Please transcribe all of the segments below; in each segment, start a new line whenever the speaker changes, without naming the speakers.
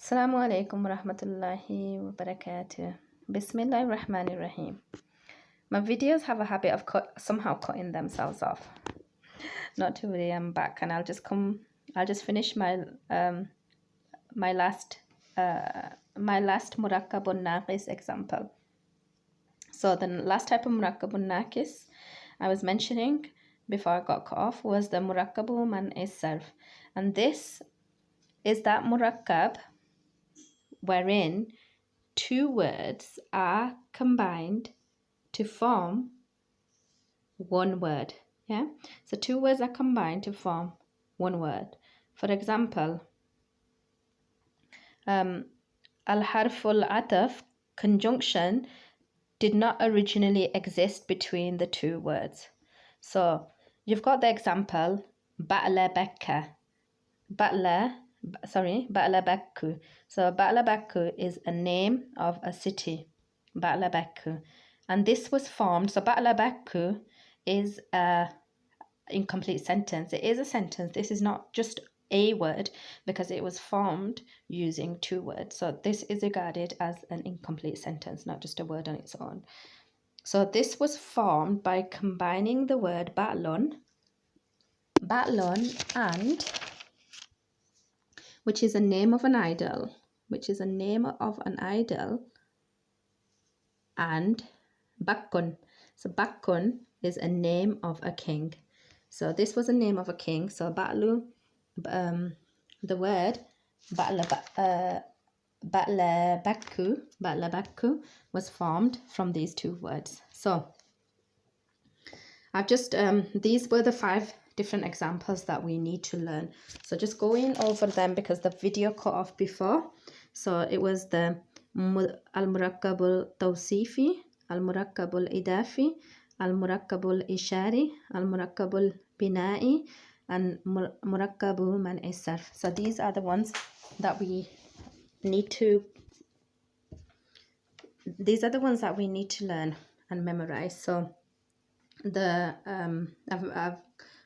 Assalamu alaikum warahmatullahi wabarakatuh. Bismillahir Rahmanir Rahim. My videos have a habit of somehow cutting themselves off. Not to worry, I'm back and I'll just finish my my last murrakkabun naqis example. So the last type of murrakkabun naqis I was mentioning before I got cut off was the murrakkabun man sarf, and this is that murrakkab wherein two words are combined to form one word. Yeah, so two words are combined to form one word. For example, al-harful ataf conjunction did not originally exist between the two words. So you've got the example ba'la bakka, ba'la bakku. So ba'la bakku is a name of a city, ba'la bakku, and this was formed. So ba'la bakku is a incomplete sentence. It is a sentence. This is not just a word because it was formed using two words. So this is regarded as an incomplete sentence, not just a word on its own. So this was formed by combining the word ba'lun and, which is a name of an idol, and bakkun. So bakkun is a name of a king. So this was a name of a king. So ba'lu, the word ba'la bakku was formed from these two words. So I've just these were the 5 different examples that we need to learn. So just going over them because the video cut off before. So it was the al-murrakkabul tawsifi, al-murrakkabul idafi, al-murrakkabul ishari, al-murrakkabul bina'i, and murrakkabu man sarf. So these are the ones that we need to learn and memorize. So I've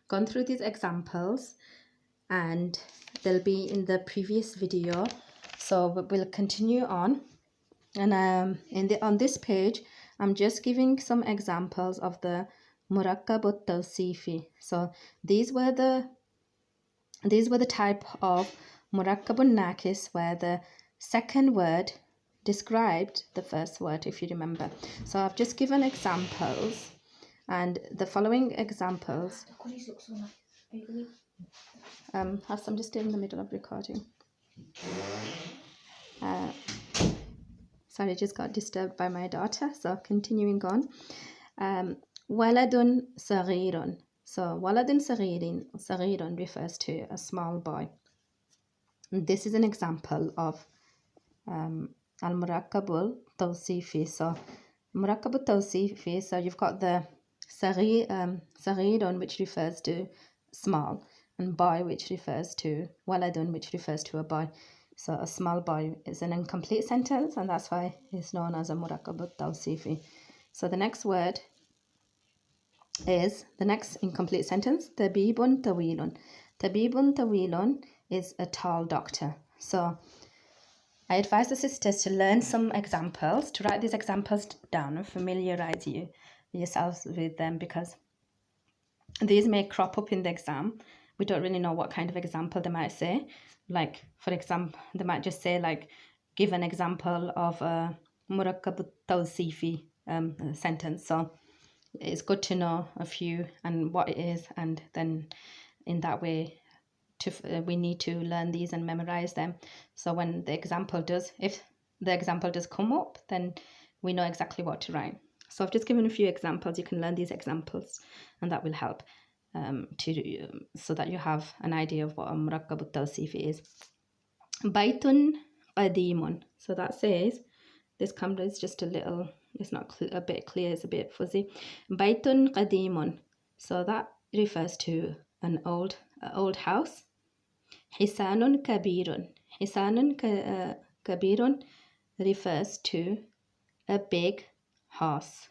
gone through these examples and they'll be in the previous video, so we'll continue on. And on this page I'm just giving some examples of the murrakkabut tawsifi. So these were the type of murrakkabun naqis where the second word described the first word, if you remember. So I've just given examples, and the following examples I'm just still in the middle of recording. Sorry, just got disturbed by my daughter. So continuing on, waladun saghirun. So waladun saghirun refers to a small boy. And this is an example of al-murrakkabul tawsifi. So murrakkabul tawsifi, so you've got the saghirun, which refers to small, and boy, which refers to waladun, which refers to a boy. So a small boy is an incomplete sentence, and that's why it's known as a murrakkabut tawsifi. So the next word is the next incomplete sentence, tabibun tawilun. Tabibun tawilun is a tall doctor. So I advise the sisters to learn some examples, to write these examples down and familiarize yourselves with them, because these may crop up in the exam. We don't really know what kind of example they might say. Like, for example, they might just say, like, give an example of a murrakkabut tawsifi sentence. So it's good to know a few and what it is, and then in that way we need to learn these and memorize them. So when the example does, if the example does come up, then we know exactly what to write. So I've just given a few examples. You can learn these examples, and that will help so that you have an idea of what a murrakkabut tawsifi is. Baitun qadimun. So that says, this camera is just a little, it's not a bit clear, it's a bit fuzzy. Baitun qadimun. So that refers to an old house. Hisanun kabirun. Hisanun kabirun refers to a big horse.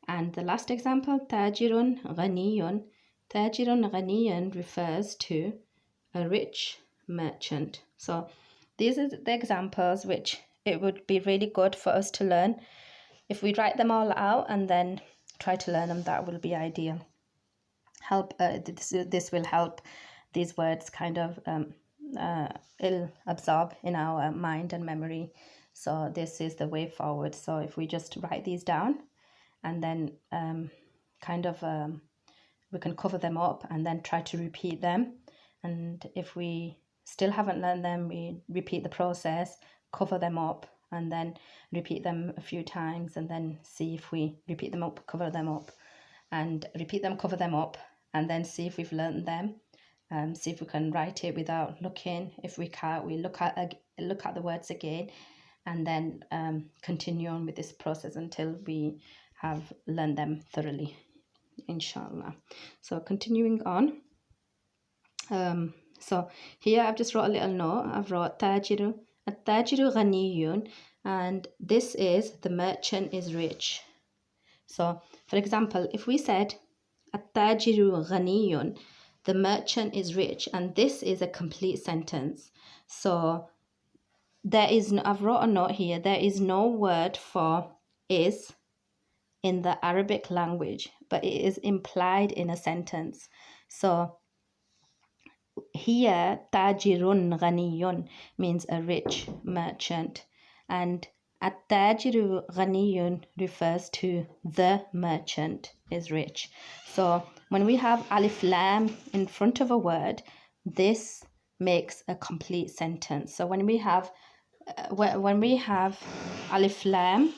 And the last example, tajirun ghaniyun. Tajirun ghaniyun refers to a rich merchant. So these are the examples which it would be really good for us to learn. If we write them all out and then try to learn them, that will be ideal. This will help these words kind of absorb in our mind and memory. So this is the way forward. So if we just write these down and then we can cover them up and then try to repeat them. And if we still haven't learned them, we repeat the process, cover them up, and then repeat them a few times, and then see if we repeat them up, cover them up, and repeat them, cover them up, and then see if we've learned them. See if we can write it without looking. If we can't, we look at the words again, and then continue on with this process until we have learned them thoroughly, inshallah. So continuing on. So here I've just wrote a little note. I've wrote tajiru, at-tajiru ghaniyun, and this is the merchant is rich. So for example, if we said at-tajiru ghaniyun, the merchant is rich, and this is a complete sentence. So there is no, I've wrote a note here, there is no word for is in the Arabic language, but it is implied in a sentence. So here, tajirun ghaniyun means a rich merchant, and at-tajiru ghaniyun refers to the merchant is rich. So when we have alif lam in front of a word, this makes a complete sentence. So when we have alif lam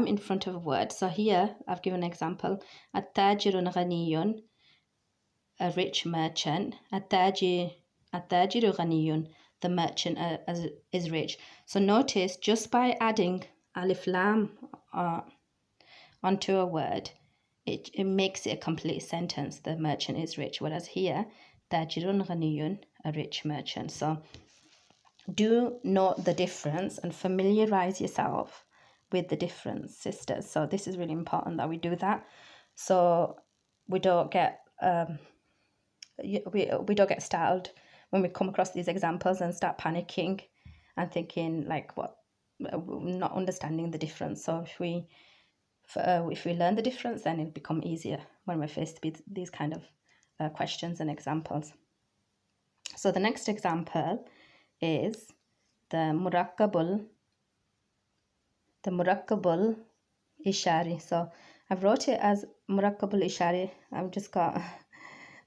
in front of a word, so here I've given an example, at-tajirun ghaniyun, a rich merchant, at-tajiru ghaniyun, the merchant is rich. So notice, just by adding alif lam onto a word, it makes it a complete sentence. The merchant is rich. Whereas here, tajirun ghaniyun, a rich merchant. So do note the difference and familiarize yourself with the difference, sisters. So this is really important that we do that, so we don't get we don't get startled when we come across these examples and start panicking and thinking like what, not understanding the difference. So if we learn the difference, then it'll become easier when we're faced with these kind of questions and examples. So the next example is the murrakkabul ishari. So I've wrote it as murrakkabul ishari. I've just got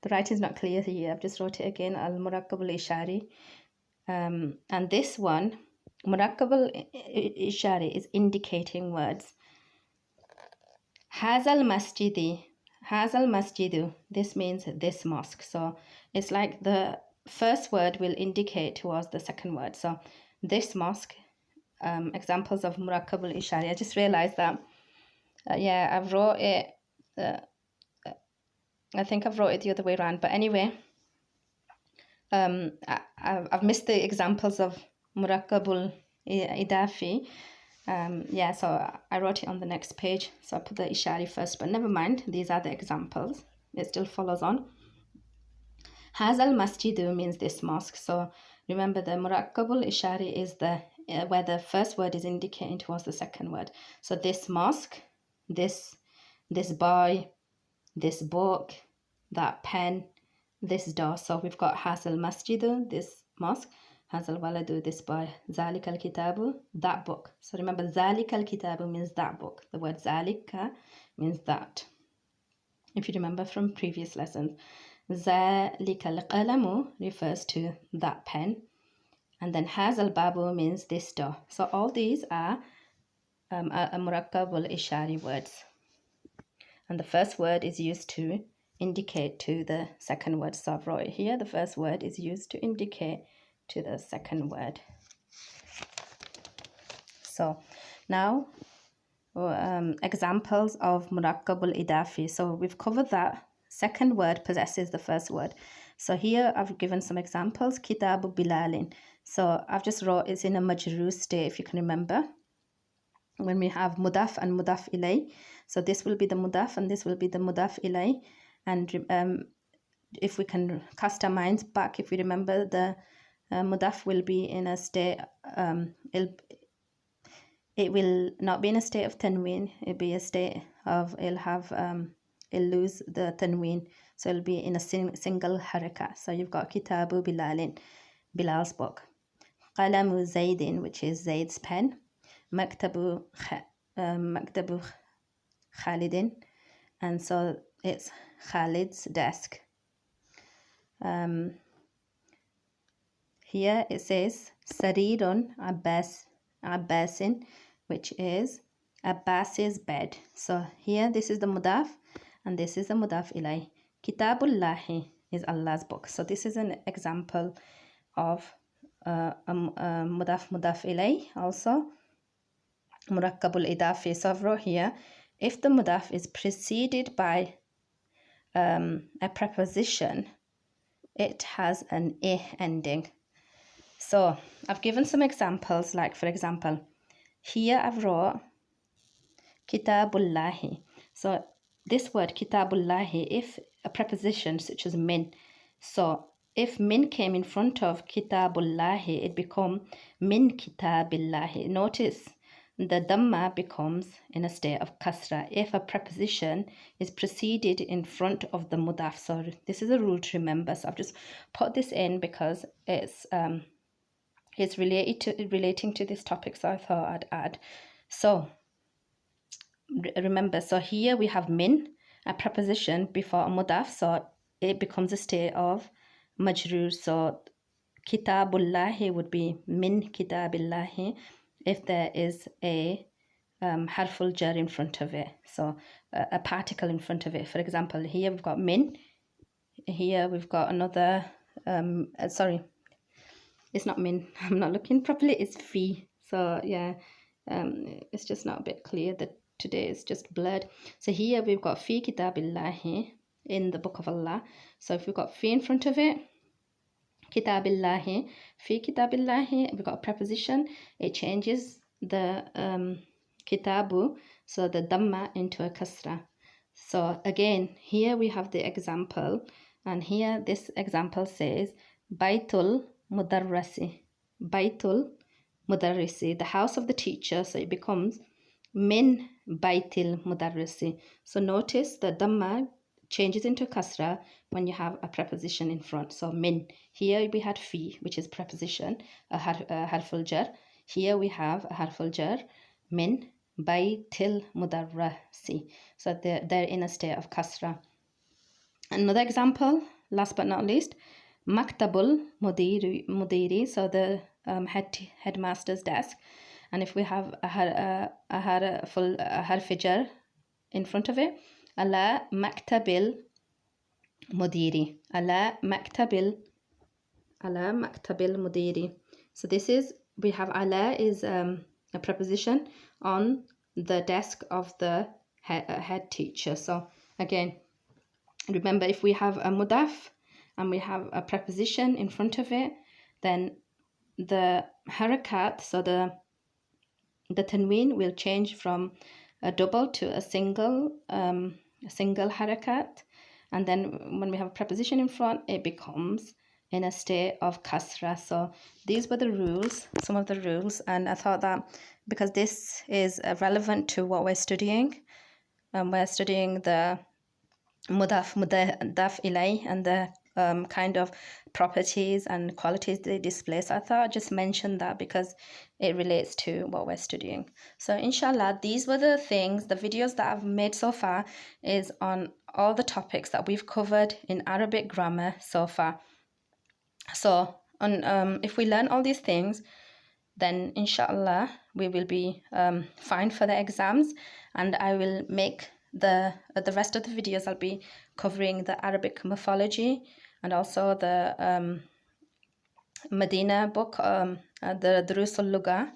the writing's not clear here. I've just wrote it again, al-murrakkabul ishari. And this one, murrakkabul ishari, is indicating words. Hazal masjidu, this means this mosque. So it's like the first word will indicate towards the second word. So this mosque, examples of murrakkabul ishari. I just realized that, I've wrote it, I think I've wrote it the other way around, but anyway, I've missed the examples of murrakkabul idafi. So I wrote it on the next page, so I put the ishari first, but never mind, these are the examples. It still follows on. Hazal masjidu means this mosque. So remember, the murrakkabul ishari is the where the first word is indicating towards the second word. So this mosque, this boy, this book, that pen, this door. So we've got hazal masjidu, this mosque, hazal waladu, this boy, zalika al-kitabu, that book. So remember, zalika al-kitabu means that book. The word zalika means that, if you remember from previous lessons. Zalika al-qalamu refers to that pen, and then hazal babu means this door. So all these are murrakkabul ishari words, and the first word is used to indicate to the second word. So I've wrote it here, the first word is used to indicate to the second word. So now examples of murrakkabul idafi. So we've covered that second word possesses the first word. So here I've given some examples. Kitabu bilalin. So I've just wrote it's in a majroor state, if you can remember, when we have mudaf and mudaf ilay. So this will be the mudaf and this will be the mudaf ilay. And if we can cast our minds back, if we remember, the mudaf will be in a state, it will not be in a state of tanween, it'll be a state of, it'll lose the tanween, so it'll be in a single haraka. So you've got Kitabu Bilalin, Bilal's book. Qalamu Zaydin, which is Zayd's pen. Maktabu Khalidin, and so it's Khalid's desk. Here it says Sarirun Abbasin, which is Abbas's bed. So here this is the mudaf and this is the mudaf ilay. Kitabullahi is Allah's book. So this is an example of mudaf ilay. Also murrakkabul idafi. So I've wrote here, if the mudaf is preceded by a preposition, it has an ending. So I've given some examples, like for example, here I've wrote Kitabullahi. So this word Kitabullahi, if a preposition such as min, so if min came in front of Kitabullahi, it become min Kitabillahi. Notice the dhamma becomes in a state of kasra if a preposition is preceded in front of the mudaf. So this is a rule to remember. So I've just put this in because it's relating to this topic, so I thought I'd add. So remember, so here we have min, a preposition before a mudaf, so it becomes a state of majroor. So kitabullahi would be min kitabillahi if there is a harful jar in front of it, so a particle in front of it. For example, here we've got min, here we've got another sorry, it's not min, I'm not looking properly, it's fi. So yeah, it's just not a bit clear that today it's just blurred. So here we've got fi kitabillahi, in the book of Allah. So if we've got fi in front of it, kitabillahi, fi kitabillahi, we've got a preposition, it changes the kitabu, so the dhamma, into a kasra. So again, here we have the example, and here this example says Baitul Mudarrisi, Baitul Mudarrisi, the house of the teacher. So it becomes min Baitil Mudarrisi. So notice the dhamma changes into kasra when you have a preposition in front. So min, here we had fi, which is preposition, a harful jar. Here we have a harful jar, min Baitil Mudarrisi. So they're in a state of kasra. Another example, last but not least, Maktabul Mudiri, so the headmaster's desk. And if we have a harf jar in front of it, ala maktabil mudiri, ala maktabil mudiri. So this is, we have ala is a preposition on the desk of the head teacher. So again, remember, if we have a mudaf and we have a preposition in front of it, then the harakat, so the tanween will change from a double to a single harakat, and then when we have a preposition in front, it becomes in a state of kasra. So these were the rules, some of the rules, and I thought that because this is relevant to what we're studying, we're studying the mudaf ilay and the kind of properties and qualities they display. So I thought I'd just mention that because it relates to what we're studying. So inshallah, these were the things, the videos that I've made so far is on all the topics that we've covered in Arabic grammar so far. So if we learn all these things, then inshallah we will be fine for the exams, and I will make the rest of the videos, I'll be covering the Arabic morphology and also the Medina book, the Durus al-Lugha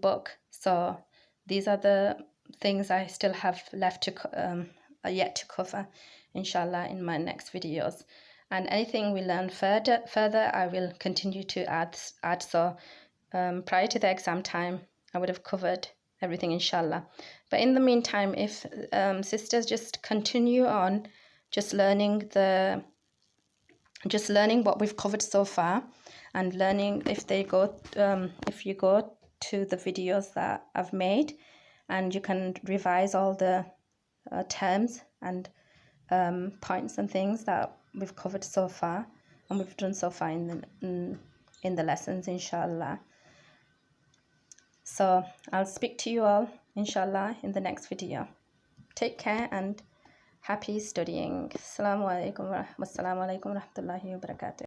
book. So these are the things I still have left to yet to cover, inshallah, in my next videos. And anything we learn further, I will continue to add. So prior to the exam time, I would have covered everything, inshallah. But in the meantime, if sisters just continue on just learning the just learning what we've covered so far, and learning if you go to the videos that I've made, and you can revise all the terms and points and things that we've covered so far and we've done so far in the lessons, inshallah. So I'll speak to you all, inshallah, in the next video. Take care and happy studying. Assalamu alaikum wa rahmatullahi wa barakatuh.